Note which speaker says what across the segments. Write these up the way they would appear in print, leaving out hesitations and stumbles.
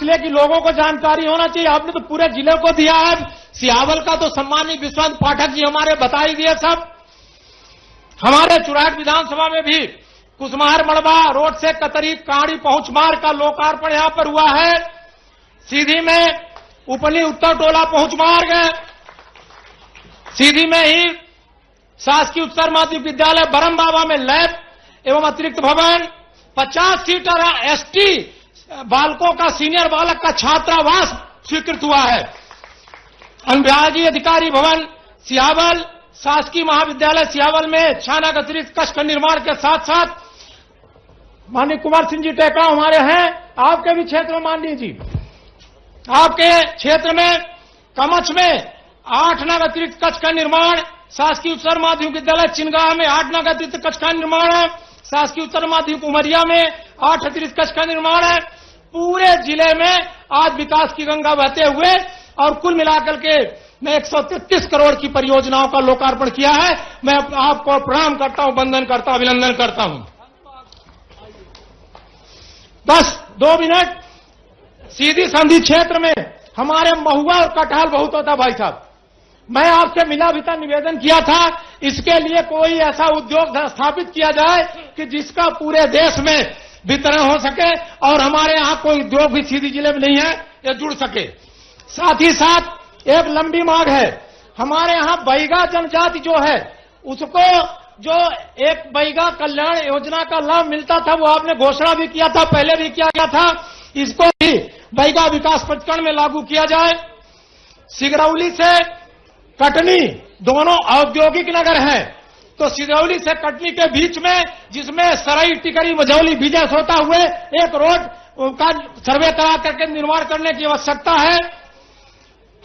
Speaker 1: इसलिए कि लोगों को जानकारी होना चाहिए। आपने तो पूरे जिले को दिया है। सिहावल का तो सम्मानित विश्वनाथ पाठक जी हमारे बता ही दिए सब। हमारे चुराट विधानसभा में भी कुसमार मड़वा रोड से कतरी काड़ी पहुंच मार्ग का लोकार्पण यहां पर हुआ है। सीधी में उपली उत्तर टोला पहुंच मार्ग है। सीधी में ही शासकीय उच्चतर माध्यमिक विद्यालय बरम बाबा में लैब एवं अतिरिक्त भवन, 50 सीटर एसटी बालकों का सीनियर बालक का छात्रावास स्वीकृत हुआ है। अनुविभागीय अधिकारी भवन सिहावल, शासकीय महाविद्यालय सिहावल में छानक अतिरिक्त कक्ष का निर्माण के साथ साथ माननीय कुमार सिंह जी टेका हमारे हैं, आपके भी क्षेत्र में माननीय जी, आपके क्षेत्र में कमच में 8 नग अतिरिक्त कक्ष का निर्माण, शासकीय उच्चतर माध्यमिक विद्यालय चिनगांव में 8 नग अतिरिक्त कक्ष का निर्माण है। शासकीय उच्चतर माध्यमिक उमरिया में 8 अतिरिक्त कक्ष का निर्माण है। पूरे जिले में आज विकास की गंगा बहते हुए और कुल मिलाकर के मैं 133 करोड़ की परियोजनाओं का लोकार्पण किया है। मैं आपको प्रणाम करता हूं, वंदन करता हूं, अभिनंदन करता हूं। बस 2 मिनट। सीधी संधि क्षेत्र में हमारे महुआ और कटहल बहुत होता भाई साहब। मैं आपसे मिला भी था, निवेदन किया था, इसके लिए कोई ऐसा उद्योग स्थापित किया जाए कि जिसका पूरे देश में वितरण हो सके और हमारे यहां कोई उद्योग भी सीधी जिले में नहीं है, ये जुड़ सके। साथ ही साथ एक लंबी मांग है, हमारे यहां बैगा जनजाति जो है उसको जो एक बैगा कल्याण योजना का लाभ मिलता था वो आपने घोषणा भी किया था, पहले भी किया गया था, इसको भी बैगा विकास प्राधिकरण में लागू किया जाए। सिगरौली से कटनी दोनों औद्योगिक नगर हैं, तो सिगरौली से कटनी के बीच में जिसमें सराई टिकरी मझौली बिजनेस होता हुए एक रोड का सर्वे करा करके निर्माण करने की आवश्यकता है।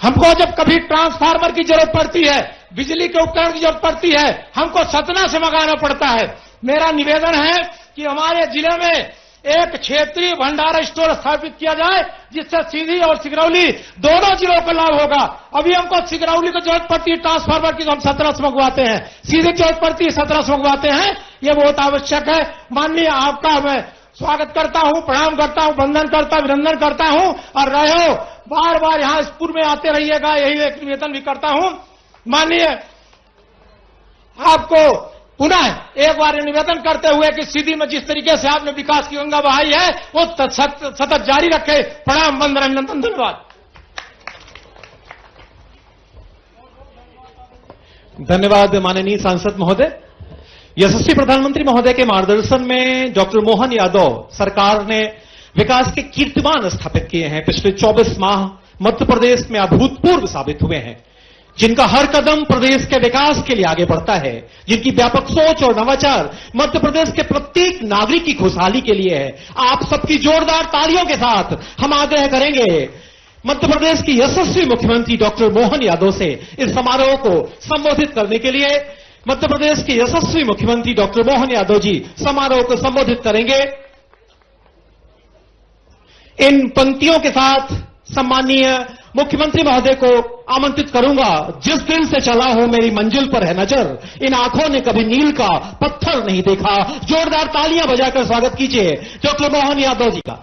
Speaker 1: हमको जब कभी ट्रांसफार्मर की जरूरत पड़ती है, बिजली के उपकरण की जरूरत पड़ती है, हमको सतना से मंगाना पड़ता है। मेरा निवेदन है कि हमारे जिले में एक क्षेत्रीय भंडारण स्टोर स्थापित किया जाए जिससे सीधी और सिगरौली दोनों जिलों को लाभ होगा। अभी हमको सिगरौली को जरूरत पड़ती है ट्रांसफार्मर की, तो हम 17 से मंगवाते हैं, सीधी की जरूरत पड़ती है 17 से मंगवाते हैं। ये बहुत आवश्यक है। माननीय आपका मैं स्वागत करता हूं, प्रणाम करता हूं, वंदन करता हूं, अभिनंदन करता हूं और रहो बार बार यहां इस पूर्व में आते रहिएगा, यही एक निवेदन भी करता हूं। माननीय आपको पुनः एक बार निवेदन करते हुए कि सीधी में जिस तरीके से आपने विकास की गंगा बहाई है वो सतत जारी रखे। प्रणाम, वंदन, अभिनंदन, धन्यवाद।
Speaker 2: धन्यवाद माननीय सांसद महोदय। यशस्वी प्रधानमंत्री महोदय के मार्गदर्शन में डॉक्टर मोहन यादव सरकार ने विकास के कीर्तिमान स्थापित किए हैं। पिछले 24 माह मध्य प्रदेश में अभूतपूर्व साबित हुए हैं, जिनका हर कदम प्रदेश के विकास के लिए आगे बढ़ता है, जिनकी व्यापक सोच और नवाचार मध्य प्रदेश के प्रत्येक नागरिक की खुशहाली के लिए है। आप सबकी जोरदार तालियों के साथ हम आग्रह करेंगे मध्य प्रदेश की यशस्वी मुख्यमंत्री डॉक्टर मोहन यादव से इस समारोह को संबोधित करने के लिए मध्य प्रदेश के यशस्वी मुख्यमंत्री डॉक्टर मोहन यादव जी समारोह को संबोधित करेंगे। इन पंक्तियों के साथ सम्माननीय मुख्यमंत्री महोदय को आमंत्रित करूंगा। जिस दिल से चला हो मेरी मंजिल पर है नजर, इन आंखों ने कभी नील का पत्थर नहीं देखा। जोरदार तालियां बजाकर स्वागत कीजिए डॉक्टर मोहन यादव जी का।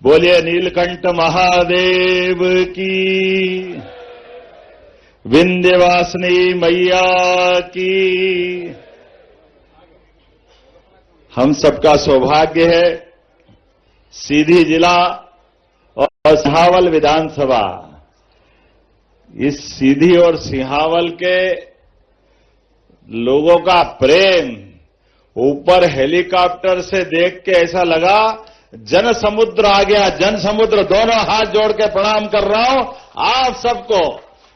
Speaker 3: बोलिए नीलकंठ महादेव की, विंध्यवासिनी मैया की। हम सबका सौभाग्य है सीधी जिला और सिहावल विधानसभा, इस सीधी और सिहावल के लोगों का प्रेम ऊपर हेलीकॉप्टर से देख के ऐसा लगा जन समुद्र आ गया। जन समुद्र, दोनों हाथ जोड़ के प्रणाम कर रहा हूं आप सबको।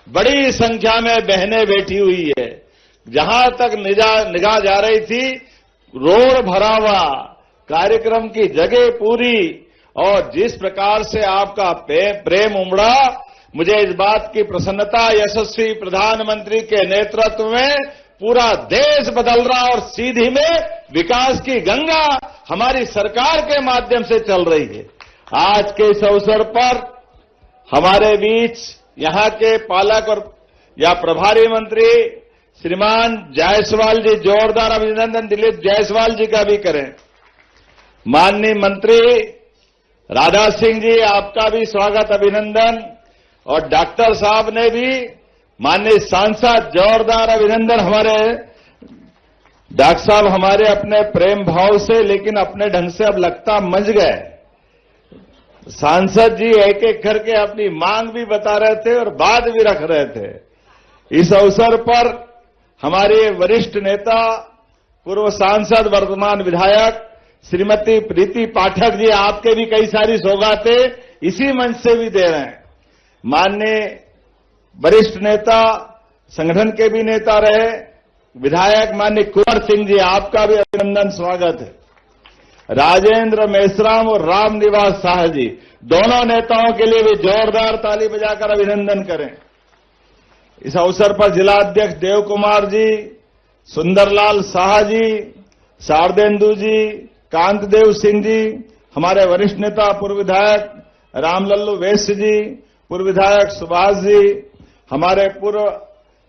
Speaker 3: बड़ी संख्या में बहनें बैठी हुई है। जहां तक निगाह जा रही थी रोड भरा हुआ, कार्यक्रम की जगह पूरी, और जिस प्रकार से आपका प्रेम उमड़ा, मुझे इस बात की प्रसन्नता, यशस्वी प्रधानमंत्री के नेतृत्व में पूरा देश बदल रहा और सीधी में विकास की गंगा हमारी सरकार के माध्यम से चल रही है। आज के इस अवसर पर हमारे बीच यहां के पालक और या प्रभारी मंत्री श्रीमान जायसवाल जी, जोरदार अभिनंदन दिलीप जायसवाल जी का भी करें। माननीय मंत्री राधा सिंह जी, आपका भी स्वागत अभिनंदन। और डॉक्टर साहब ने भी, माननीय सांसद, जोरदार अभिनंदन। हमारे डॉक्टर साहब हमारे अपने प्रेम भाव से, लेकिन अपने ढंग से अब लगता मंझ गए। सांसद जी एक एक करके अपनी मांग भी बता रहे थे और बात भी रख रहे थे। इस अवसर पर हमारे वरिष्ठ नेता, पूर्व सांसद, वर्तमान विधायक श्रीमती प्रीति पाठक जी, आपके भी कई सारी सौगातें इसी मंच से भी दे रहे हैं। माननीय वरिष्ठ नेता, संगठन के भी नेता रहे, विधायक माननीय कुंवर सिंह जी, आपका भी अभिनंदन, स्वागत है। राजेंद्र मेश्राम और रामनिवास शाह जी, दोनों नेताओं के लिए भी जोरदार ताली बजाकर अभिनंदन करें। इस अवसर पर जिला अध्यक्ष देव कुमार जी, सुंदरलाल शाह जी, शारदेंदु जी, कांतदेव सिंह जी, हमारे वरिष्ठ नेता पूर्व विधायक रामलल्लू वैश्य जी, पूर्व विधायक सुभाष जी, हमारे पूर्व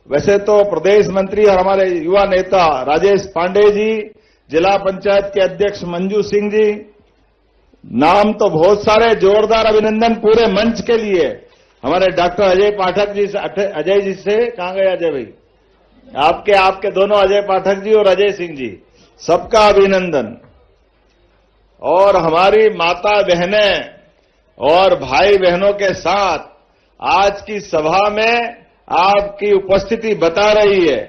Speaker 3: वैसे तो प्रदेश मंत्री और हमारे युवा नेता राजेश पांडे जी, जिला पंचायत के अध्यक्ष मंजू सिंह जी, नाम तो बहुत सारे, जोरदार अभिनंदन पूरे मंच के लिए। हमारे डॉक्टर अजय पाठक जी, अजय जी से कहां गए अजय भाई? आपके दोनों, अजय पाठक जी और अजय सिंह जी, सबका अभिनंदन। और हमारी माता बहनें और भाई बहनों के साथ आज की सभा में आपकी उपस्थिति बता रही है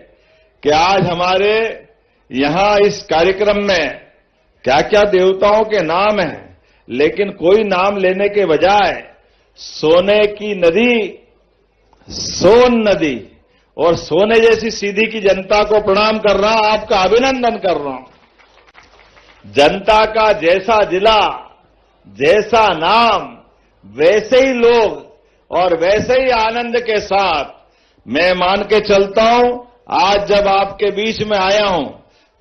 Speaker 3: कि आज हमारे यहां इस कार्यक्रम में क्या क्या देवताओं के नाम हैं, लेकिन कोई नाम लेने के बजाय सोने की नदी, सोन नदी और सोने जैसी सीधी की जनता को प्रणाम कर रहा हूं, आपका अभिनंदन कर रहा हूं। जनता का जैसा जिला, जैसा नाम, वैसे ही लोग और वैसे ही आनंद के साथ मैं मान के चलता हूं। आज जब आपके बीच में आया हूं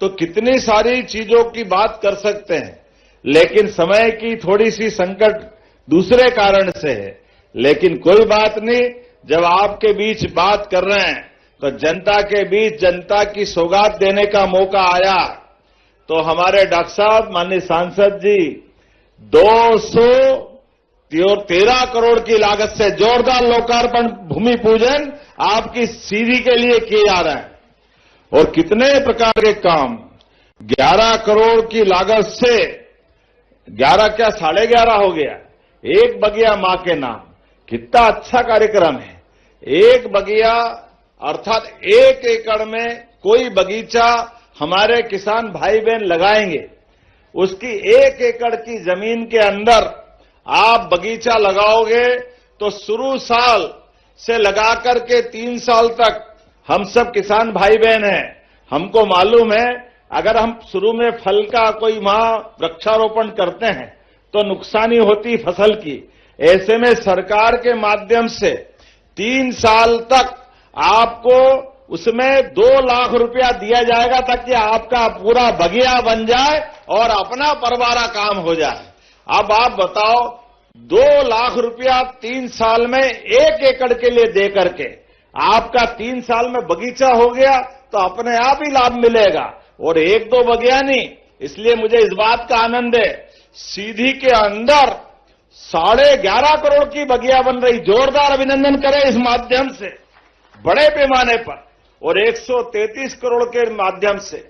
Speaker 3: तो कितनी सारी चीजों की बात कर सकते हैं, लेकिन समय की थोड़ी सी संकट दूसरे कारण से है। लेकिन कोई बात नहीं, जब आपके बीच बात कर रहे हैं तो जनता के बीच जनता की सौगात देने का मौका आया। तो हमारे डॉक्टर साहब, माननीय सांसद जी, 213 करोड़ की लागत से जोरदार लोकार्पण, भूमि पूजन आपकी सीधी के लिए किए जा रहे हैं। और कितने प्रकार के काम, 11 करोड़ की लागत से, 11 क्या 11.5 हो गया, एक बगिया मां के नाम, कितना अच्छा कार्यक्रम है। एक बगिया अर्थात 1 एकड़ में कोई बगीचा हमारे किसान भाई बहन लगाएंगे, उसकी 1 एकड़ की जमीन के अंदर आप बगीचा लगाओगे तो शुरू साल से लगाकर के 3 साल तक हम सब किसान भाई बहन हैं, हमको मालूम है अगर हम शुरू में फल का कोई वहां वृक्षारोपण करते हैं तो नुकसानी होती फसल की। ऐसे में सरकार के माध्यम से 3 साल तक आपको उसमें 2 लाख रुपया दिया जाएगा ताकि आपका पूरा बगिया बन जाए और अपना परवारा काम हो जाए। अब आप बताओ, 2 लाख रुपया 3 साल में 1 एकड़ के लिए दे करके आपका 3 साल में बगीचा हो गया तो अपने आप ही लाभ मिलेगा, और 1-2 बगिया नहीं। इसलिए मुझे इस बात का आनंद है, सीधी के अंदर 11.5 करोड़ की बगिया बन रही। जोरदार अभिनंदन करें इस माध्यम से, बड़े पैमाने पर। और 133 करोड़ के माध्यम से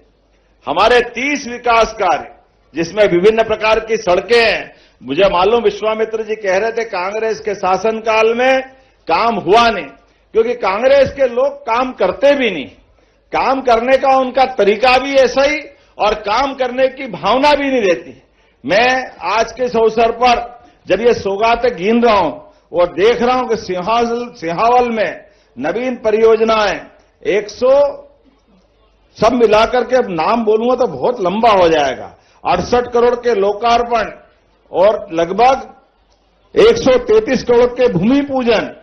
Speaker 3: हमारे 30 विकास कार्य, जिसमें विभिन्न प्रकार की सड़कें हैं। मुझे मालूम, विश्वामित्र जी कह रहे थे कांग्रेस के शासनकाल में काम हुआ नहीं, क्योंकि कांग्रेस के लोग काम करते भी नहीं, काम करने का उनका तरीका भी ऐसा ही और काम करने की भावना भी नहीं रहती। मैं आज के इस अवसर पर जब ये सौगातें गिन रहा हूं और देख रहा हूं कि सिंहावल में नवीन परियोजनाएं 100 सब मिलाकर के अब नाम बोलूंगा तो बहुत लंबा हो जाएगा। 68 करोड़ के लोकार्पण और लगभग 133 करोड़ के भूमि पूजन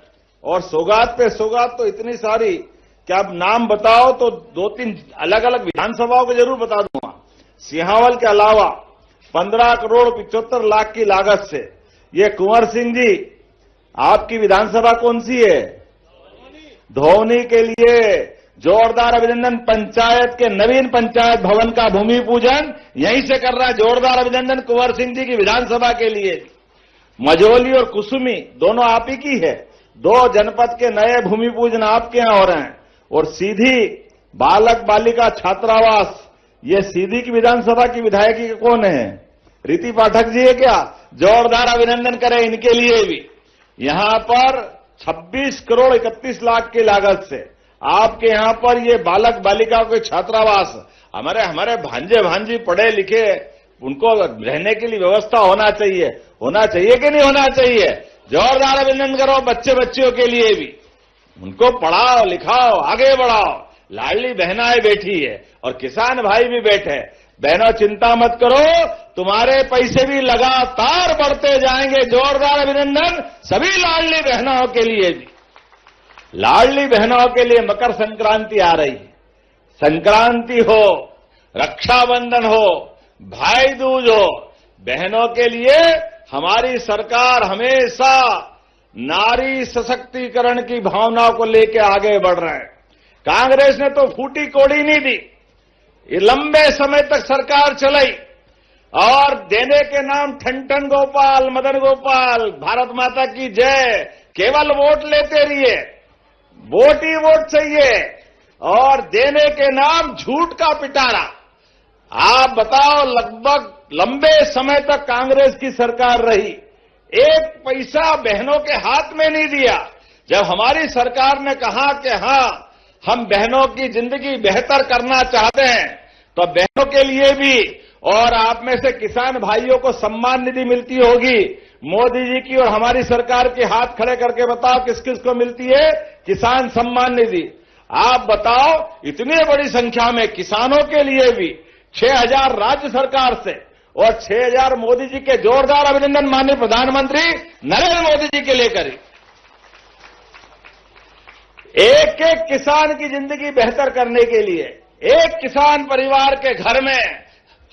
Speaker 3: और सौगात पे सौगात तो इतनी सारी कि आप नाम बताओ तो 2-3 अलग अलग विधानसभाओं को जरूर बता दूंगा। सिंहावल के अलावा 15 करोड़ 75 लाख की लागत से ये कुंवर सिंह जी, आपकी विधानसभा कौन सी है? धौनी के लिए जोरदार अभिनंदन। पंचायत के नवीन पंचायत भवन का भूमि पूजन यहीं से कर रहा है। जोरदार अभिनंदन कुंवर सिंह जी की विधानसभा के लिए। मझौली और कुसुमी दोनों आप ही की है। 2 जनपद के नए भूमि पूजन आपके यहां हो रहे हैं। और सीधी बालक बालिका छात्रावास, ये सीधी की विधानसभा की विधायकी कौन है? रीति पाठक जी है क्या? जोरदार अभिनंदन करें इनके लिए भी। यहां पर 26 करोड़ 31 लाख की लागत से आपके यहां पर ये बालक बालिकाओं के छात्रावास, हमारे भांजे भांजी पढ़े लिखे, उनको रहने के लिए व्यवस्था होना चाहिए कि नहीं होना चाहिए? जोरदार अभिनंदन करो बच्चे बच्चियों के लिए भी। उनको पढ़ाओ लिखाओ आगे बढ़ाओ। लाडली बहनाएं बैठी है और किसान भाई भी बैठे। बहनों चिंता मत करो, तुम्हारे पैसे भी लगातार बढ़ते जाएंगे। जोरदार अभिनंदन सभी लाडली बहनों के लिए भी। लाडली बहनों के लिए मकर संक्रांति आ रही है। संक्रांति हो, रक्षाबंधन हो, भाई दूज हो, बहनों के लिए हमारी सरकार हमेशा नारी सशक्तिकरण की भावना को लेकर आगे बढ़ रहे हैं। कांग्रेस ने तो फूटी कोड़ी नहीं दी। ये लंबे समय तक सरकार चलाई और देने के नाम ठन गोपाल, मदन गोपाल, भारत माता की जय, केवल वोट लेते रहिए। वोट ही वोट चाहिए और देने के नाम झूठ का पिटारा। आप बताओ, लगभग लंबे समय तक कांग्रेस की सरकार रही, एक पैसा बहनों के हाथ में नहीं दिया। जब हमारी सरकार ने कहा कि हां हम बहनों की जिंदगी बेहतर करना चाहते हैं, तो बहनों के लिए भी, और आप में से किसान भाइयों को सम्मान निधि मिलती होगी। मोदी जी की और हमारी सरकार के हाथ खड़े करके बताओ किस किस को मिलती है किसान सम्मान निधि? आप बताओ, इतनी बड़ी संख्या में किसानों के लिए भी 6,000 राज्य सरकार से और 6,000 मोदी जी के। जोरदार अभिनंदन माननीय प्रधानमंत्री नरेंद्र मोदी जी के लिए करें। एक एक किसान की जिंदगी बेहतर करने के लिए एक किसान परिवार के घर में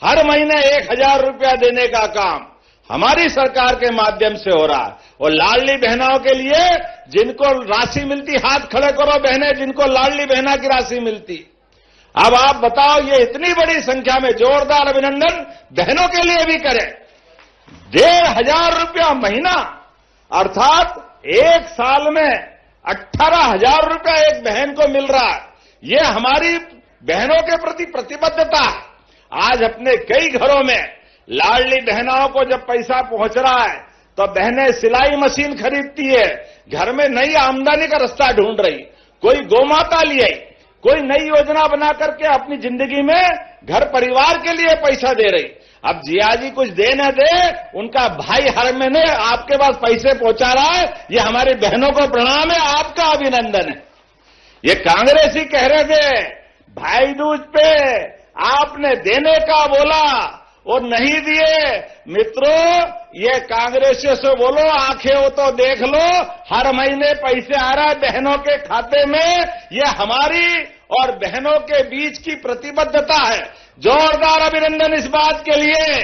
Speaker 3: हर महीने 1,000 रुपया देने का काम हमारी सरकार के माध्यम से हो रहा है। और लाडली बहनों के लिए जिनको राशि मिलती, हाथ खड़े करो बहनें जिनको लाडली बहना की राशि मिलती। अब आप बताओ, ये इतनी बड़ी संख्या में जोरदार अभिनंदन बहनों के लिए भी करें। 1,500 रुपया महीना, अर्थात एक साल में 18,000 रुपया एक बहन को मिल रहा है। ये हमारी बहनों के प्रति प्रतिबद्धता है। आज अपने कई घरों में लाडली बहनों को जब पैसा पहुंच रहा है तो बहनें सिलाई मशीन खरीदती है, घर में नई आमदनी का रास्ता ढूंढ रही, कोई गोमाता लिए, कोई नई योजना बना करके अपनी जिंदगी में घर परिवार के लिए पैसा दे रही। अब जिया जी कुछ दे न दे, उनका भाई हर महीने आपके पास पैसे पहुंचा रहा है। ये हमारी बहनों को प्रणाम है, आपका अभिनंदन है। ये कांग्रेसी कह रहे थे भाई दूज पे आपने देने का बोला और नहीं दिए। मित्रों, ये कांग्रेसियों से बोलो, आंखें हो तो देख लो, हर महीने पैसे आ रहा है बहनों के खाते में। ये हमारी और बहनों के बीच की प्रतिबद्धता है। जोरदार अभिनंदन इस बात के लिए।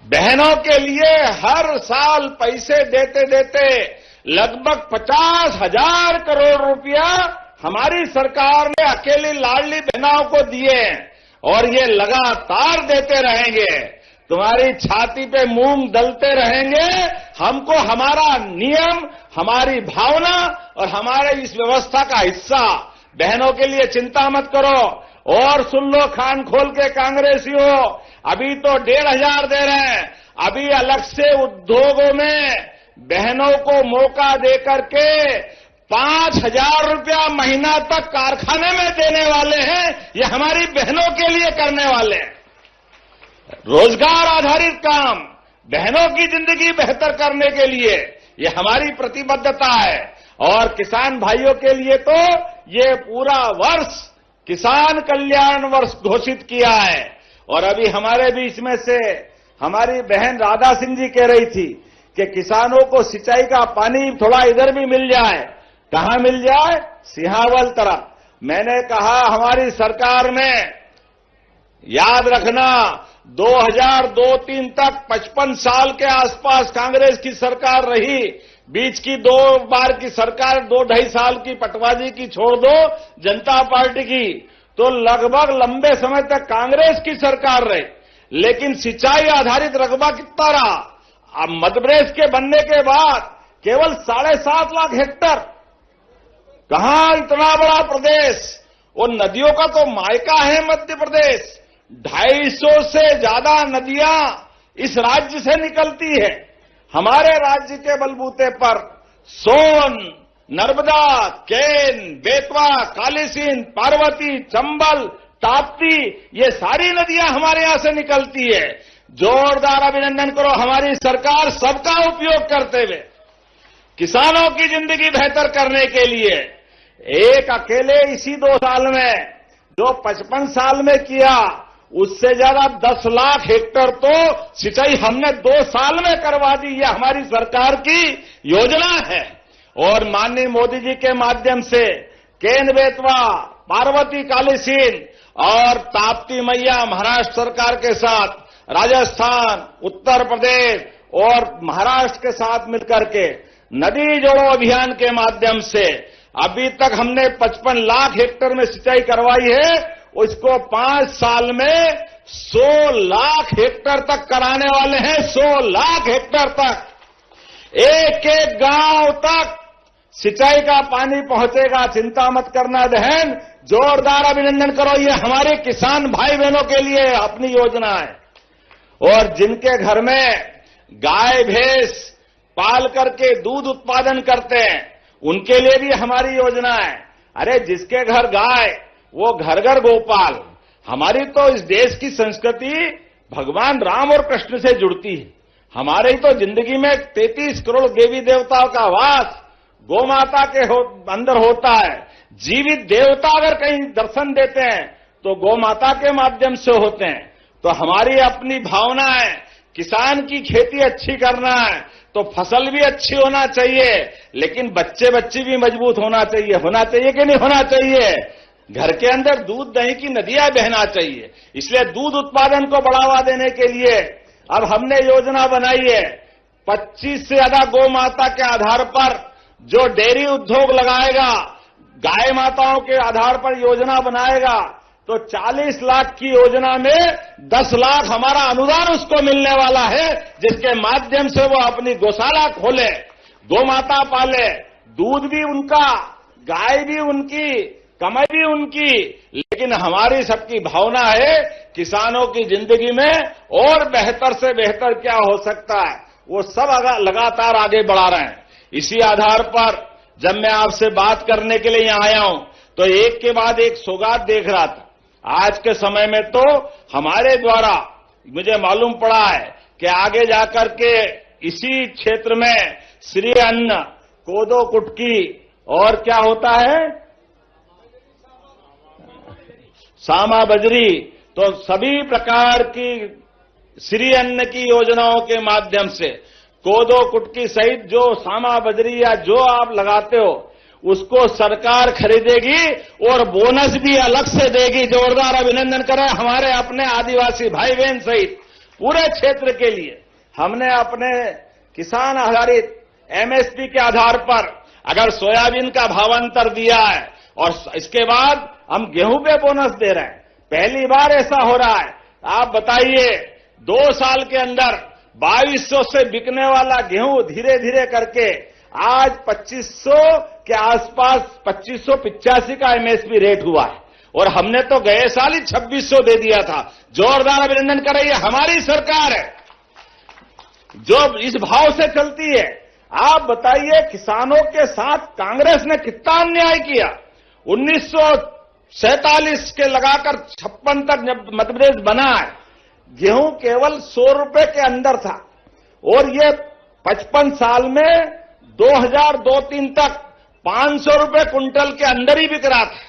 Speaker 3: बहनों के लिए हर साल पैसे देते देते लगभग 50,000 करोड़ रुपया हमारी सरकार ने अकेली लाडली बहनों को दिए और ये लगातार देते रहेंगे। तुम्हारी छाती पे मूंग दलते रहेंगे। हमको हमारा नियम, हमारी भावना और हमारे इस व्यवस्था का हिस्सा। बहनों के लिए चिंता मत करो। और सुन लो कान खोल के कांग्रेसियों, अभी तो 1,500 दे रहे हैं। अभी अलग से उद्योगों में बहनों को मौका दे करके 5,000 रुपया महीना तक कारखाने में देने वाले हैं। ये हमारी बहनों के लिए करने वाले हैं। रोजगार आधारित काम, बहनों की जिंदगी बेहतर करने के लिए ये हमारी प्रतिबद्धता है। और किसान भाइयों के लिए तो ये पूरा वर्ष किसान कल्याण वर्ष घोषित किया है। और अभी हमारे बीच में से हमारी बहन राधा सिंह जी कह रही थी कि किसानों को सिंचाई का पानी थोड़ा इधर भी मिल जाए। कहां मिल जाए? सिंहावल तरफ। मैंने कहा हमारी सरकार ने, याद रखना, 2002-03 तक 55 साल के आसपास कांग्रेस की सरकार रही। बीच की 2 बार की सरकार 2-2.5 साल की पटवाजी की छोड़ दो, जनता पार्टी की, तो लगभग लंबे समय तक कांग्रेस की सरकार रही, लेकिन सिंचाई आधारित रकबा कितना रहा? अब मध्य प्रदेश के बनने के बाद केवल 7.5 लाख हेक्टेयर। कहां इतना बड़ा प्रदेश, और नदियों का तो मायका है मध्य प्रदेश। 250 से ज्यादा नदियां इस राज्य से निकलती है। हमारे राज्य के बलबूते पर सोन, नर्मदा, केन, बेतवा, कालीसिंध, पार्वती, चंबल, ताप्ती, ये सारी नदियां हमारे यहां से निकलती है। जोरदार अभिनंदन करो हमारी सरकार सबका उपयोग करते हुए किसानों की जिंदगी बेहतर करने के लिए। एक अकेले इसी 2 साल में जो 55 साल में किया, उससे ज्यादा 10 लाख हेक्टेयर तो सिंचाई हमने 2 साल में करवा दी। ये हमारी सरकार की योजना है। और माननीय मोदी जी के माध्यम से केन बेतवा, पार्वती कालीसिंध और ताप्ती मैया महाराष्ट्र सरकार के साथ, राजस्थान, उत्तर प्रदेश और महाराष्ट्र के साथ मिलकर के नदी जोड़ो अभियान के माध्यम से अभी तक हमने 55 लाख हेक्टेयर में सिंचाई करवाई है। उसको 5 साल में 100 लाख हेक्टेयर तक कराने वाले हैं। 100 लाख हेक्टेयर तक, एक एक गांव तक सिंचाई का पानी पहुंचेगा। चिंता मत करना बहन, जोरदार अभिनंदन करो। ये हमारे किसान भाई बहनों के लिए अपनी योजना है। और जिनके घर में गाय भैंस पाल करके दूध उत्पादन करते हैं, उनके लिए भी हमारी योजना है। अरे जिसके घर गाय, वो घर घर गोपाल। हमारी तो इस देश की संस्कृति भगवान राम और कृष्ण से जुड़ती है। हमारे ही तो जिंदगी में 33 करोड़ देवी देवताओं का वास गौ माता के अंदर होता है। जीवित देवता अगर कहीं दर्शन देते हैं तो गौ माता के माध्यम से होते हैं। तो हमारी अपनी भावना है, किसान की खेती अच्छी करना है तो फसल भी अच्छी होना चाहिए, लेकिन बच्चे बच्ची भी मजबूत होना चाहिए कि नहीं होना चाहिए? घर के अंदर दूध दही की नदियां बहना चाहिए। इसलिए दूध उत्पादन को बढ़ावा देने के लिए अब हमने योजना बनाई है। 25 से ज्यादा गौ माता के आधार पर जो डेयरी उद्योग लगाएगा, गाय माताओं के आधार पर योजना बनाएगा, तो 40 लाख की योजना में 10 लाख हमारा अनुदान उसको मिलने वाला है, जिसके माध्यम से वो अपनी गौशाला खोले, गौ माता पाले, दूध भी उनका, गाय भी उनकी, कमाई भी उनकी। लेकिन हमारी सबकी भावना है किसानों की जिंदगी में और बेहतर से बेहतर क्या हो सकता है, वो सब लगातार आगे बढ़ा रहे हैं। इसी आधार पर जब मैं आपसे बात करने के लिए यहां आया हूं तो एक के बाद एक सौगात देख रहा था। आज के समय में तो हमारे द्वारा मुझे मालूम पड़ा है कि आगे जाकर के इसी क्षेत्र में श्री अन्न, कोदो कुटकी और क्या होता है, सामा बजरी, तो सभी प्रकार की श्री अन्न की योजनाओं के माध्यम से कोदो कुटकी सहित जो सामा बजरी या जो आप लगाते हो उसको सरकार खरीदेगी और बोनस भी अलग से देगी। जोरदार अभिनंदन करें हमारे अपने आदिवासी भाई बहन सहित पूरे क्षेत्र के लिए। हमने अपने किसान आधारित एमएसपी के आधार पर अगर सोयाबीन का भावांतर दिया है और इसके बाद हम गेहूं पे बोनस दे रहे हैं, पहली बार ऐसा हो रहा है। आप बताइए 2 साल के अंदर 2200 से बिकने वाला गेहूं धीरे धीरे करके आज 2500 के आसपास 2585 का एमएसपी रेट हुआ है और हमने तो गए साल ही 2600 दे दिया था। जोरदार अभिनंदन करें, ये हमारी सरकार है जो इस भाव से चलती है। आप बताइए किसानों के साथ कांग्रेस ने कितना अन्याय किया। 1947 के लगाकर 56 तक जब मध्य प्रदेश बना है, गेहूं केवल 100 रुपए के अंदर था और ये 55 साल में 2002-03 तक 500 रुपए कुंटल के अंदर ही बिक रहा था।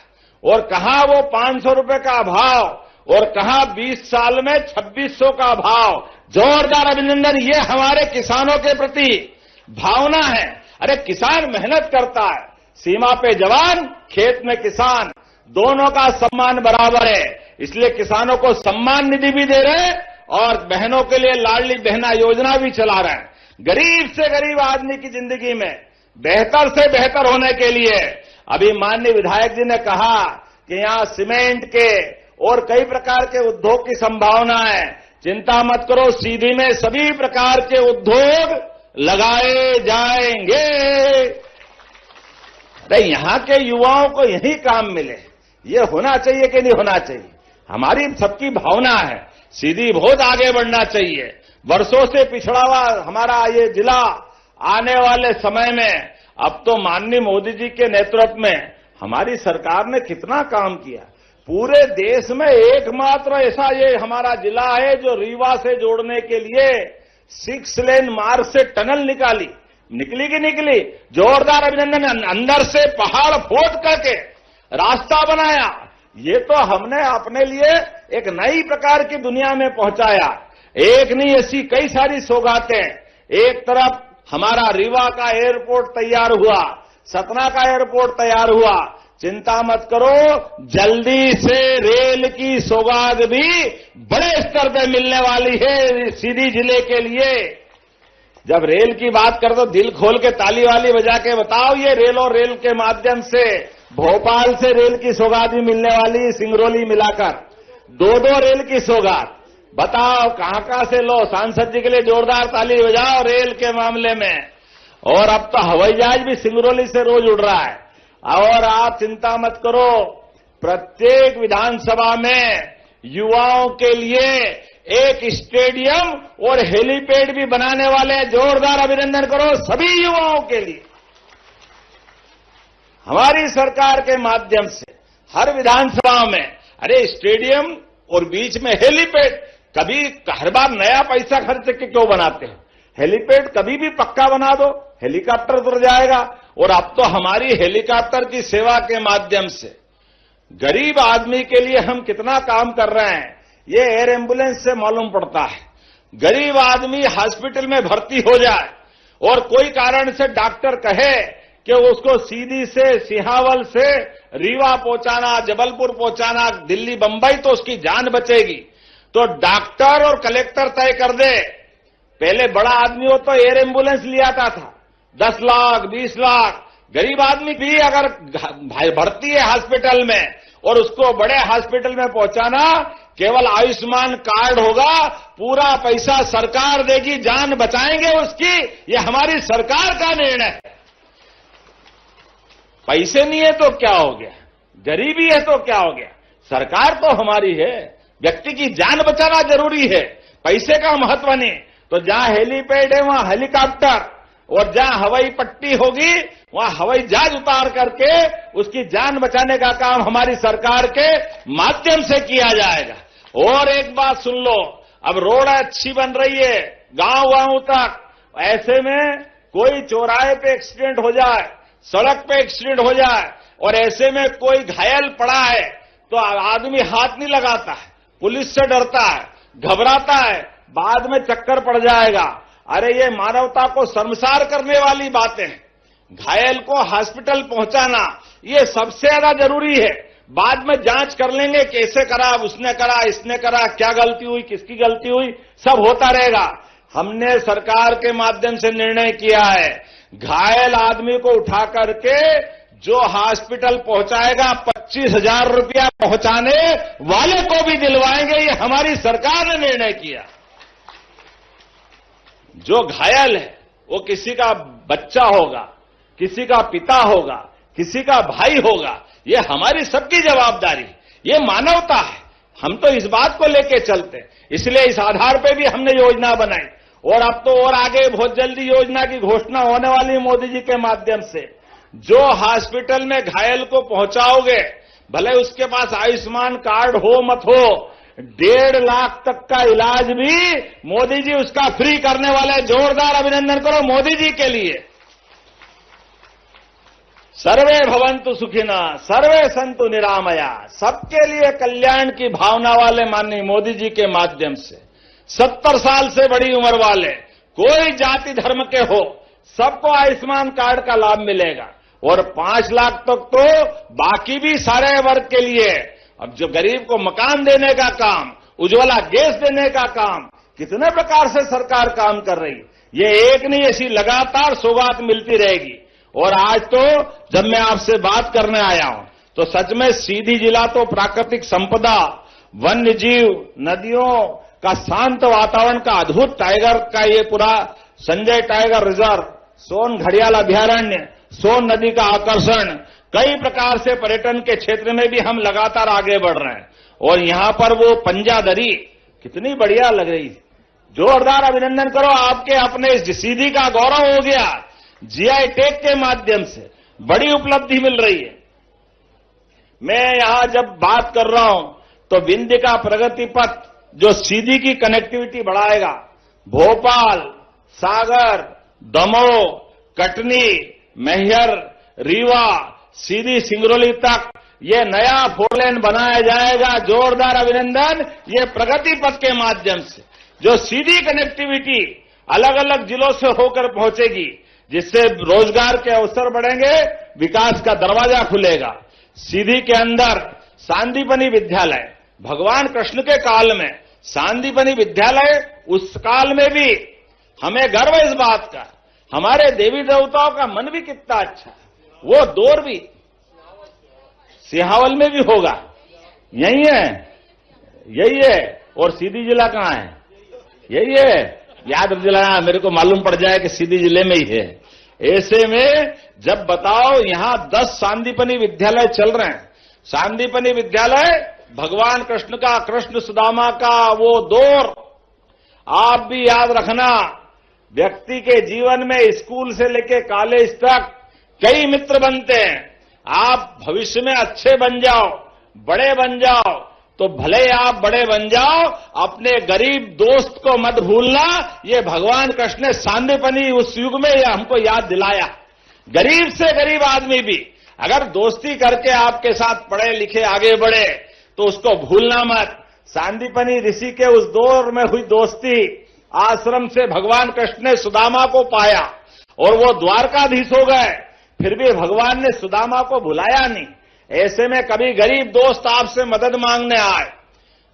Speaker 3: और कहां वो 500 रुपए का भाव और कहां 20 साल में 2600 का भाव। जोरदार अभिनंदन, ये हमारे किसानों के प्रति भावना है। अरे किसान मेहनत करता है, सीमा पे जवान, खेत में किसान, दोनों का सम्मान बराबर है। इसलिए किसानों को सम्मान निधि भी दे रहे हैं और बहनों के लिए लाडली बहना योजना भी चला रहे हैं। गरीब से गरीब आदमी की जिंदगी में बेहतर से बेहतर होने के लिए। अभी माननीय विधायक जी ने कहा कि यहां सीमेंट के और कई प्रकार के उद्योग की संभावना है। चिंता मत करो, सीधी में सभी प्रकार के उद्योग लगाए जाएंगे। अरे यहां के युवाओं को यही काम मिले, ये होना चाहिए कि नहीं होना चाहिए? हमारी सबकी भावना है, सीधी बहुत आगे बढ़ना चाहिए। वर्षों से पिछड़ा हुआ हमारा ये जिला आने वाले समय में, अब तो माननीय मोदी जी के नेतृत्व में हमारी सरकार ने कितना काम किया। पूरे देश में एकमात्र ऐसा ये हमारा जिला है जो रीवा से जोड़ने के लिए 6 लेन मार्ग से टनल निकली कि निकली? जोरदार अभिनंदन। अंदर से पहाड़ फोड़ करके रास्ता बनाया। ये तो हमने अपने लिए एक नई प्रकार की दुनिया में पहुंचाया। एक नहीं, ऐसी कई सारी सौगातें। एक तरफ हमारा रीवा का एयरपोर्ट तैयार हुआ, सतना का एयरपोर्ट तैयार हुआ। चिंता मत करो, जल्दी से रेल की सौगात भी बड़े स्तर पर मिलने वाली है सीधी जिले के लिए। जब रेल की बात कर तो दिल खोल के ताली वाली बजा के बताओ, ये रेल और रेल के माध्यम से भोपाल से रेल की सौगात भी मिलने वाली, सिंगरौली मिलाकर 2 रेल की सौगात। बताओ कहां से लो। सांसद जी के लिए जोरदार ताली बजाओ रेल के मामले में। और अब तो हवाई जहाज भी सिंगरौली से रोज उड़ रहा है। और आप चिंता मत करो, प्रत्येक विधानसभा में युवाओं के लिए एक स्टेडियम और हेलीपैड भी बनाने वाले हैं। जोरदार अभिनंदन करो सभी युवाओं के लिए। हमारी सरकार के माध्यम से हर विधानसभा में अरे स्टेडियम और बीच में हेलीपैड। कभी हर बार नया पैसा खर्च के क्यों बनाते हैं? हेलीपैड कभी भी पक्का बना दो, हेलीकॉप्टर उतर जाएगा। और अब तो हमारी हेलीकॉप्टर की सेवा के माध्यम से गरीब आदमी के लिए हम कितना काम कर रहे हैं, ये एयर एम्बुलेंस से मालूम पड़ता है। गरीब आदमी हॉस्पिटल में भर्ती हो जाए और कोई कारण से डॉक्टर कहे कि उसको सीधी से सिहावल से रीवा पहुंचाना, जबलपुर पहुंचाना, दिल्ली बंबई, तो उसकी जान बचेगी। तो डॉक्टर और कलेक्टर तय कर दे। पहले बड़ा आदमी हो तो एयर एम्बुलेंस लिया था 10 लाख 20 लाख। गरीब आदमी भी अगर भर्ती है हॉस्पिटल में और उसको बड़े हॉस्पिटल में पहुंचाना, केवल आयुष्मान कार्ड होगा, पूरा पैसा सरकार देगी, जान बचाएंगे उसकी। ये हमारी सरकार का निर्णय है। पैसे नहीं है तो क्या हो गया, गरीबी है तो क्या हो गया, सरकार तो हमारी है। व्यक्ति की जान बचाना जरूरी है, पैसे का महत्व नहीं। तो जहां हेलीपैड है वहां हेलीकॉप्टर, और जहां हवाई पट्टी होगी वहां हवाई जहाज उतार करके उसकी जान बचाने का काम हमारी सरकार के माध्यम से किया जाएगा। और एक बात सुन लो, अब रोड अच्छी बन रही है गांव तक। ऐसे में कोई चौराहे पे एक्सीडेंट हो जाए, सड़क पे एक्सीडेंट हो जाए और ऐसे में कोई घायल पड़ा है तो आदमी हाथ नहीं लगाता है, पुलिस से डरता है, घबराता है, बाद में चक्कर पड़ जाएगा। अरे ये मानवता को शर्मसार करने वाली बातें हैं। घायल को हॉस्पिटल पहुंचाना ये सबसे ज्यादा जरूरी है। बाद में जांच कर लेंगे कैसे करा, उसने करा, इसने करा, क्या गलती हुई, किसकी गलती हुई, सब होता रहेगा। हमने सरकार के माध्यम से निर्णय किया है, घायल आदमी को उठा करके जो हॉस्पिटल पहुंचाएगा 25,000 रुपया पहुंचाने वाले को भी दिलवाएंगे। ये हमारी सरकार ने निर्णय किया। जो घायल है वो किसी का बच्चा होगा, किसी का पिता होगा, किसी का भाई होगा, ये हमारी सबकी जवाबदारी, ये मानवता है। हम तो इस बात को लेके चलते हैं, इसलिए इस आधार पे भी हमने योजना बनाई। और अब तो और आगे बहुत जल्दी योजना की घोषणा होने वाली है मोदी जी के माध्यम से। जो हॉस्पिटल में घायल को पहुंचाओगे, भले उसके पास आयुष्मान कार्ड हो मत हो, 1.5 लाख तक का इलाज भी मोदी जी उसका फ्री करने वाले। जोरदार अभिनंदन करो मोदी जी के लिए। सर्वे भवन्तु सुखिना, सर्वे सन्तु निरामया। सबके लिए कल्याण की भावना वाले माननीय मोदी जी के माध्यम से 70 साल से बड़ी उम्र वाले, कोई जाति धर्म के हो, सबको आयुष्मान कार्ड का लाभ मिलेगा। और 5 लाख तक तो बाकी भी सारे वर्ग के लिए। अब जो गरीब को मकान देने का काम, उज्ज्वला गैस देने का काम, कितने प्रकार से सरकार काम कर रही है। ये एक नहीं, ऐसी लगातार सौगात मिलती रहेगी। और आज तो जब मैं आपसे बात करने आया हूं तो सच में सीधी जिला तो प्राकृतिक संपदा, वन्य जीव, नदियों का शांत वातावरण का अद्भुत टाइगर का ये पूरा संजय टाइगर रिजर्व, सोन घड़ियाल अभयारण्य, सोन नदी का आकर्षण, कई प्रकार से पर्यटन के क्षेत्र में भी हम लगातार आगे बढ़ रहे हैं। और यहां पर वो पंजादरी कितनी बढ़िया लग रही, जोरदार अभिनंदन करो, आपके अपने सीधी का गौरव हो गया, जीआई टैग के माध्यम से बड़ी उपलब्धि मिल रही है। मैं यहां जब बात कर रहा हूं तो विंध्य का प्रगति पथ जो सीधी की कनेक्टिविटी बढ़ाएगा, भोपाल, सागर, दमोह, कटनी, मैहर, रीवा, सीधी सिंगरौली तक ये नया 4 लेन बनाया जाएगा। जोरदार अभिनंदन। ये प्रगति पथ के माध्यम से जो सीधी कनेक्टिविटी अलग अलग जिलों से होकर पहुंचेगी, जिससे रोजगार के अवसर बढ़ेंगे, विकास का दरवाजा खुलेगा। सीधी के अंदर सांदीपनि विद्यालय, भगवान कृष्ण के काल में सांदीपनि विद्यालय, उस काल में भी हमें गर्व है इस बात का, हमारे देवी देवताओं का मन भी कितना अच्छा, वो दौर भी सिहावल में भी होगा। यही है, यही है। और सीधी जिला कहां है? यही है, याद दिलाना, मेरे को मालूम पड़ जाए कि सीधी जिले में ही है। ऐसे में जब बताओ यहां 10 सांदीपनि विद्यालय चल रहे हैं, सांदीपनि विद्यालय भगवान कृष्ण का, कृष्ण सुदामा का वो दौर, आप भी याद रखना, व्यक्ति के जीवन में स्कूल से लेकर कॉलेज तक कई मित्र बनते हैं। आप भविष्य में अच्छे बन जाओ, बड़े बन जाओ, तो भले आप बड़े बन जाओ, अपने गरीब दोस्त को मत भूलना। ये भगवान कृष्ण ने सांदीपनि उस युग में हमको याद दिलाया। गरीब से गरीब आदमी भी अगर दोस्ती करके आपके साथ पढ़े लिखे आगे बढ़े तो उसको भूलना मत। सांदीपनि ऋषि के उस दौर में हुई दोस्ती, आश्रम से भगवान कृष्ण ने सुदामा को पाया और वो द्वारकाधीश हो गए, फिर भी भगवान ने सुदामा को भुलाया नहीं। ऐसे में कभी गरीब दोस्त आपसे मदद मांगने आए,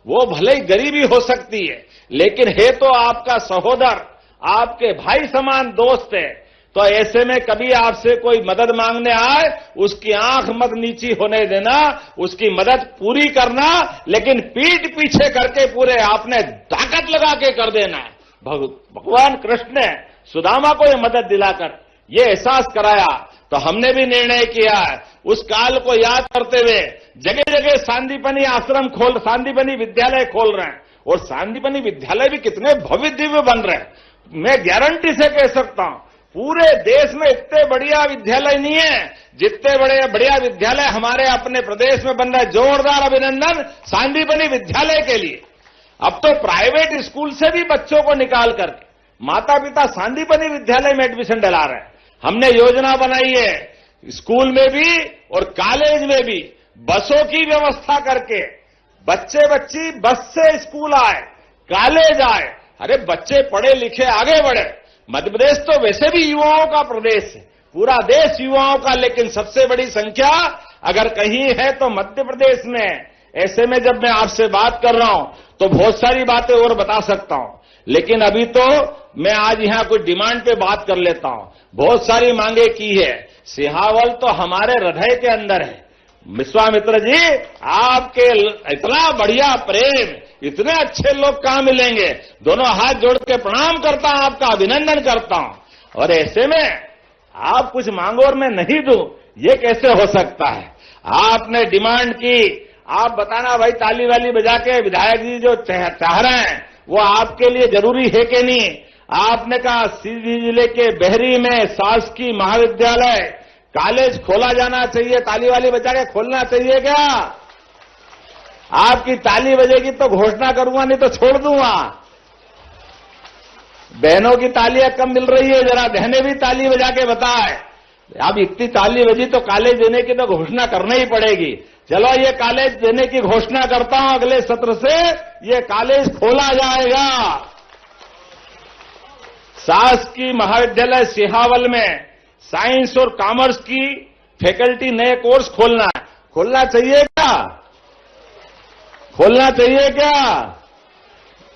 Speaker 3: वो भले ही गरीबी हो सकती है, लेकिन है तो आपका सहोदर, आपके भाई समान दोस्त है। तो ऐसे में कभी आपसे कोई मदद मांगने आए, उसकी आंख मत नीची होने देना, उसकी मदद पूरी करना, लेकिन पीठ पीछे करके पूरे आपने ताकत लगा के कर देना। भगवान कृष्ण ने सुदामा को ये मदद दिलाकर ये एहसास कराया। तो हमने भी निर्णय किया है, उस काल को याद करते हुए जगह जगह सांदीपनि आश्रम सांदीपनि विद्यालय खोल रहे हैं। और सांदीपनि विद्यालय भी कितने भव्य दिव्य बन रहे हैं। मैं गारंटी से कह सकता हूं, पूरे देश में इतने बढ़िया विद्यालय नहीं है जितने बढ़िया विद्यालय हमारे अपने प्रदेश में बन रहे। जोरदार अभिनंदन सांदीपनि विद्यालय के लिए। अब तो प्राइवेट स्कूल से भी बच्चों को निकाल करके माता पिता सांदीपनि विद्यालय में एडमिशन दिला रहे हैं। हमने योजना बनाई है, स्कूल में भी और कॉलेज में भी बसों की व्यवस्था करके बच्चे बच्ची बस से स्कूल आए, कॉलेज आए। अरे बच्चे पढ़े लिखे आगे बढ़े। मध्य प्रदेश तो वैसे भी युवाओं का प्रदेश है, पूरा देश युवाओं का, लेकिन सबसे बड़ी संख्या अगर कहीं है तो मध्य प्रदेश में। ऐसे में जब मैं आपसे बात कर रहा हूं तो बहुत सारी बातें और बता सकता हूं, लेकिन अभी तो मैं आज यहां कुछ डिमांड पे बात कर लेता हूं। बहुत सारी मांगे की है। सिहावल तो हमारे हृदय के अंदर है। विश्वामित्र जी, आपके इतना बढ़िया प्रेम, इतने अच्छे लोग कहां मिलेंगे। दोनों हाथ जोड़ के प्रणाम करता हूं, आपका अभिनंदन करता हूं। और ऐसे में आप कुछ मांगो और मैं नहीं दूं, ये कैसे हो सकता है। आपने डिमांड की, आप बताना भाई, ताली वाली बजा के विधायक जी जो चाह रहे हैं वो आपके लिए जरूरी है कि नहीं। आपने कहा सीधी जिले के बहरी में शासकीय महाविद्यालय कॉलेज खोला जाना चाहिए, ताली वाली बजा के खोलना चाहिए क्या? आपकी ताली बजेगी तो घोषणा करूंगा, नहीं तो छोड़ दूंगा। बहनों की तालियां कम मिल रही है, जरा बहनें भी ताली बजा के बताए। अब इतनी ताली बजी तो कॉलेज देने की तो घोषणा करना ही पड़ेगी। चलो ये कॉलेज देने की घोषणा करता हूं, अगले सत्र से ये कॉलेज खोला जाएगा। शासकीय महाविद्यालय सिहावल में साइंस और कॉमर्स की फैकल्टी नए कोर्स खोलना है। खोलना चाहिए क्या? खोलना चाहिए क्या?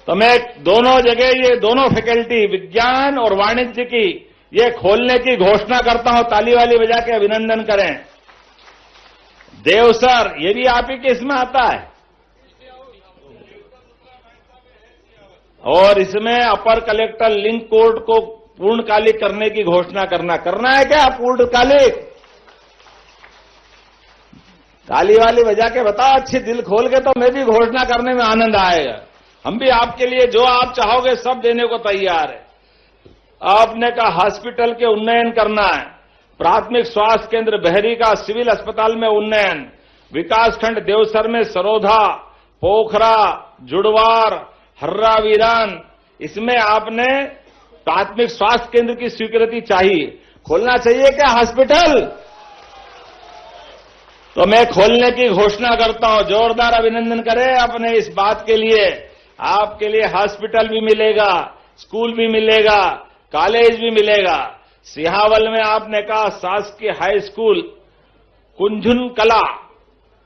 Speaker 3: तो मैं दोनों जगह ये दोनों फैकल्टी विज्ञान और वाणिज्य की ये खोलने की घोषणा करता हूं। ताली वाली बजा के अभिनंदन करें। देव सर, ये भी आप ही के इसमें आता है। और इसमें अपर कलेक्टर लिंक कोर्ट को पूर्णकालिक करने की घोषणा करना है क्या पूर्णकालिक? ताली वाली बजा के बताओ अच्छी दिल खोल के, तो मैं भी घोषणा करने में आनंद आएगा। हम भी आपके लिए जो आप चाहोगे सब देने को तैयार है। आपने कहा हॉस्पिटल के उन्नयन करना है। प्राथमिक स्वास्थ्य केंद्र बहरी का सिविल अस्पताल में उन्नयन, विकासखंड देवसर में सरोधा, पोखरा, जुड़वार, हर्रा वीरान, इसमें आपने प्राथमिक स्वास्थ्य केंद्र की स्वीकृति चाहिए। खोलना चाहिए क्या हॉस्पिटल? तो मैं खोलने की घोषणा करता हूं। जोरदार अभिनंदन करें अपने इस बात के लिए। आपके लिए हॉस्पिटल भी मिलेगा, स्कूल भी मिलेगा, कॉलेज भी मिलेगा। सिहावल में आपने कहा शासकीय हाई स्कूल कुंझुन कला,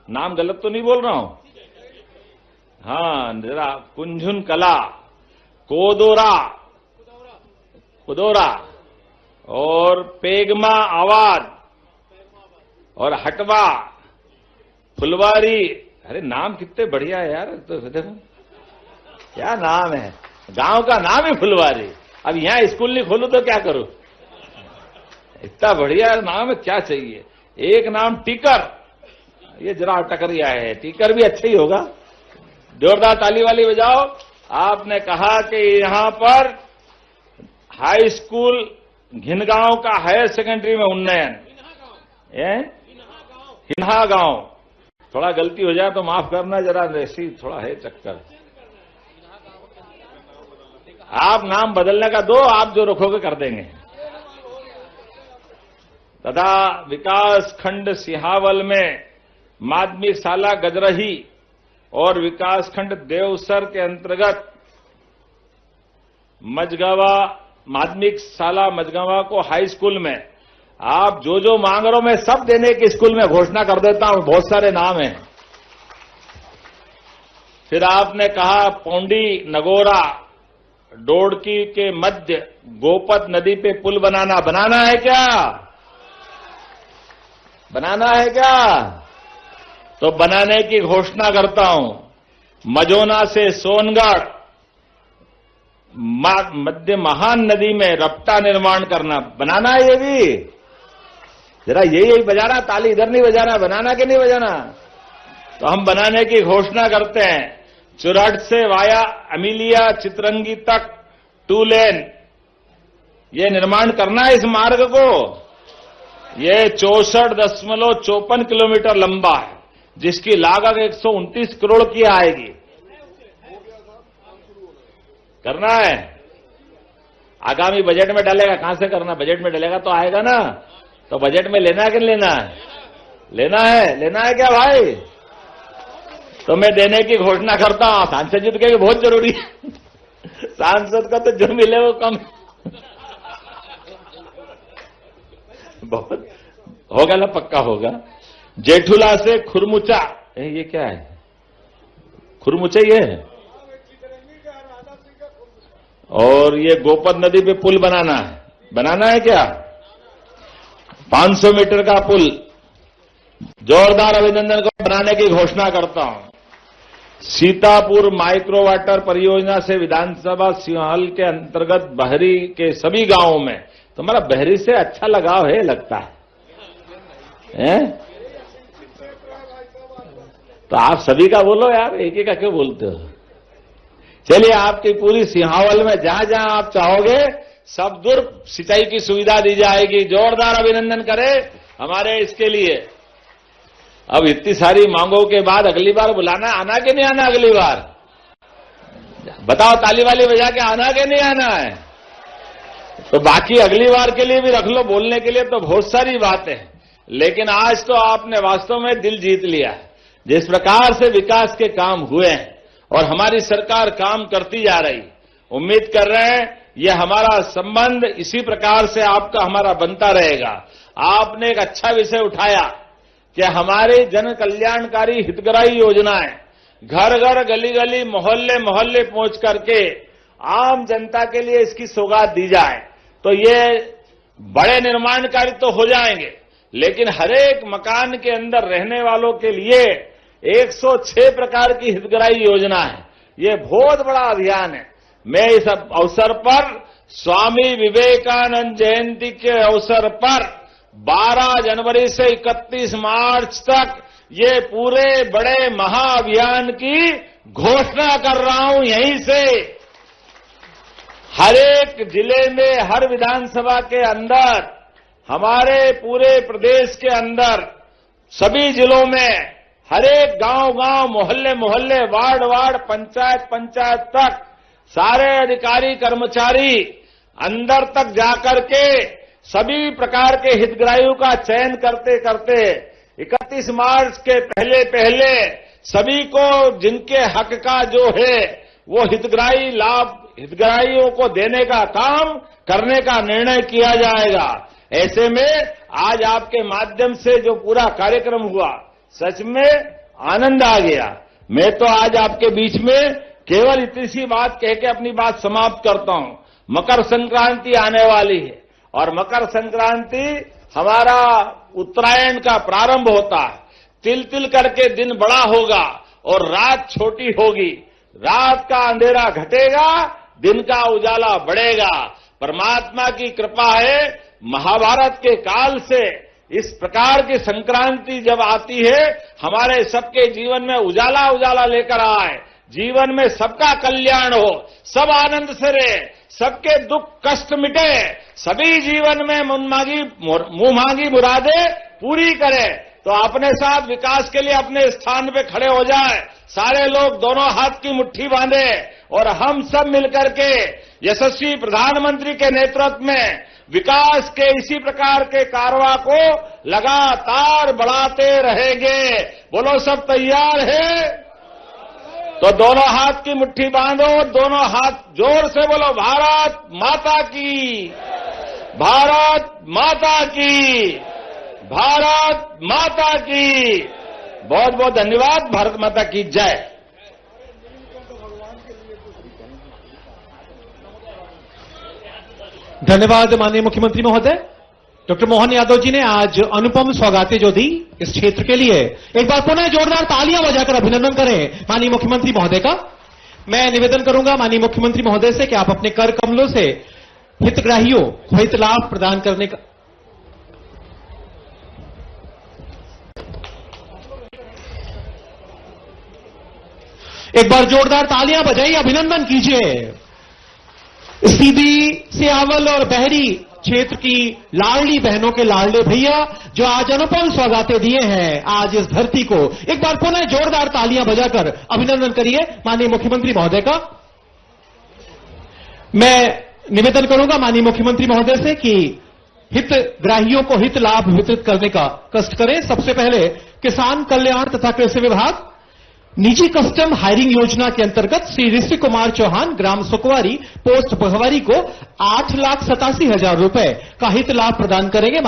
Speaker 3: नाम गलत तो नहीं बोल रहा हूं? हाँ, जरा कुंझुन कला, कुदोरा और पेगमा आवाज और हटवा, फुलवारी। अरे नाम कितने बढ़िया है यार। तो देखो क्या नाम है, गांव का नाम ही फुलवारी। अब यहां स्कूल नहीं खोलूं तो क्या करूं? इतना बढ़िया नाम है, क्या चाहिए। एक नाम टीकर, ये जरा टकरिया है, टीकर भी अच्छा ही होगा। जोरदार ताली वाली बजाओ। आपने कहा कि यहां पर हाई स्कूल घिनगांव का हायर सेकेंडरी में उन्नयन, हिन्हा गांव, थोड़ा गलती हो जाए तो माफ करना, जरा ऐसी थोड़ा है चक्कर। आप नाम बदलने का दो, आप जो रखोगे कर देंगे। तथा विकास खंड सिहावल में माध्यमिक शाला गजरही और विकास खंड देवसर के अंतर्गत मजगवा, माध्यमिक शाला मजगवा को हाई स्कूल में आप जो जो मांग रहे हो मैं सब देने की स्कूल में घोषणा कर देता हूं। बहुत सारे नाम हैं। फिर आपने कहा पौंडी नगोरा डोडकी के मध्य गोपत नदी पे पुल बनाना है क्या? बनाना है क्या? तो बनाने की घोषणा करता हूं। मजोना से सोनगढ़ मध्य महान नदी में रपटा निर्माण करना, बनाना है ये भी। जरा यही बजाना, ताली इधर नहीं बजाना, बनाना कि नहीं बजाना? तो हम बनाने की घोषणा करते हैं। चुरहट से वाया अमीलिया चित्रंगी तक 2 लेन ये निर्माण करना है। इस मार्ग को ये 64.54 किलोमीटर लंबा है, जिसकी लागत 129 करोड़ की आएगी। करना है, आगामी बजट में डालेगा। कहां से करना? बजट में डालेगा तो आएगा ना। तो बजट में लेना है कि नहीं लेना है? लेना है क्या भाई? तो मैं देने की घोषणा करता हूं। सांसद जी तो कहेंगे बहुत जरूरी है। सांसद का तो जो मिले वो कम बहुत होगा ना, पक्का होगा। जेठुला से खुरमुचा, ये क्या है? खुरमुचा ये है। और ये गोपत नदी पे पुल बनाना है क्या? 500 मीटर का पुल। जोरदार अभिनंदन को बनाने की घोषणा करता हूं। सीतापुर माइक्रो वाटर परियोजना से विधानसभा सिंहल के अंतर्गत बहरी के सभी गांवों में, तुम्हारा बहरी से अच्छा लगाव है लगता है? तो आप सभी का बोलो यार, एक एक का क्यों बोलते हो? चलिए, आपकी पूरी सिंहावल में जहां जहां आप चाहोगे सब दूर सिंचाई की सुविधा दी जाएगी। जोरदार अभिनंदन करें हमारे इसके लिए। अब इतनी सारी मांगों के बाद अगली बार बुलाना, आना कि नहीं आना? अगली बार बताओ, ताली वाली बजा के आना कि नहीं आना है? तो बाकी अगली बार के लिए भी रख लो। बोलने के लिए तो बहुत सारी बातें हैं, लेकिन आज तो आपने वास्तव में दिल जीत लिया। जिस प्रकार से विकास के काम हुए हैं और हमारी सरकार काम करती जा रही, उम्मीद कर रहे हैं ये हमारा संबंध इसी प्रकार से आपका हमारा बनता रहेगा। आपने एक अच्छा विषय उठाया कि हमारे जन कल्याणकारी हितग्राही योजनाएं घर घर गली गली मोहल्ले मोहल्ले पहुंच करके आम जनता के लिए इसकी सौगात दी जाए तो ये बड़े निर्माण कार्य तो हो जाएंगे, लेकिन हर एक मकान के अंदर रहने वालों के लिए 106 प्रकार की हितग्राही योजना है। ये बहुत बड़ा अभियान है। मैं इस अवसर पर स्वामी विवेकानंद जयंती के अवसर पर 12 जनवरी से 31 मार्च तक ये पूरे बड़े महाअभियान की घोषणा कर रहा हूं। यहीं से हर एक जिले में, हर विधानसभा के अंदर, हमारे पूरे प्रदेश के अंदर सभी जिलों में, हर एक गांव गांव, मोहल्ले मोहल्ले, वार्ड वार्ड, पंचायत पंचायत तक सारे अधिकारी कर्मचारी अंदर तक जाकर के सभी प्रकार के हितग्राहियों का चयन करते करते 31 मार्च के पहले पहले सभी को जिनके हक का जो है वो हितग्राही लाभ हितग्राहियों को देने का काम करने का निर्णय किया जाएगा। ऐसे में आज आपके माध्यम से जो पूरा कार्यक्रम हुआ, सच में आनंद आ गया। मैं तो आज आपके बीच में केवल इतनी सी बात कह के अपनी बात समाप्त करता हूं। मकर संक्रांति आने वाली है और मकर संक्रांति हमारा उत्तरायण का प्रारंभ होता है। तिल तिल करके दिन बड़ा होगा और रात छोटी होगी। रात का अंधेरा घटेगा, दिन का उजाला बढ़ेगा। परमात्मा की कृपा है, महाभारत के काल से इस प्रकार की संक्रांति जब आती है, हमारे सबके जीवन में उजाला उजाला लेकर आए, जीवन में सबका कल्याण हो, सब आनंद से रहे, सबके दुख कष्ट मिटे, सभी जीवन में मुंह मांगी मुरादे पूरी करे। तो अपने साथ विकास के लिए अपने स्थान पे खड़े हो जाए, सारे लोग दोनों हाथ की मुट्ठी बांधे और हम सब मिलकर के यशस्वी प्रधानमंत्री के नेतृत्व में विकास के इसी प्रकार के कारवां को लगातार बढ़ाते रहेंगे। बोलो सब तैयार है? तो दोनों हाथ की मुट्ठी बांधो, दोनों हाथ जोर से बोलो भारत माता की, भारत माता की, भारत माता की। बहुत बहुत धन्यवाद। भारत माता की जय।
Speaker 2: धन्यवाद माननीय मुख्यमंत्री महोदय। डॉक्टर मोहन यादव जी ने आज अनुपम सौगातें जो दी इस क्षेत्र के लिए, एक बार पुनः जोरदार तालियां बजाकर अभिनंदन करें माननीय मुख्यमंत्री महोदय का। मैं निवेदन करूंगा माननीय मुख्यमंत्री महोदय से कि आप अपने कर कमलों से हितग्राहियों को हित लाभ प्रदान करने का एक बार जोरदार तालियां बजाइए, अभिनंदन कीजिए। सीधी, सियावल और बहरी क्षेत्र की लाडली बहनों के लाडले भैया जो आज अनुपम सौगातें दिए हैं आज इस धरती को, एक बार पुनः जोरदार तालियां बजाकर अभिनंदन करिए माननीय मुख्यमंत्री महोदय का। मैं निवेदन करूंगा माननीय मुख्यमंत्री महोदय से कि हितग्राहियों को हित लाभ वितरित करने का कष्ट करें। सबसे पहले किसान कल्याण तथा कृषि विभाग निजी कस्टम हायरिंग योजना के अंतर्गत श्री ऋषि कुमार चौहान, ग्राम सुकवारी, पोस्ट बहवारी को 8,87,000 रुपए का हित लाभ प्रदान करेंगे।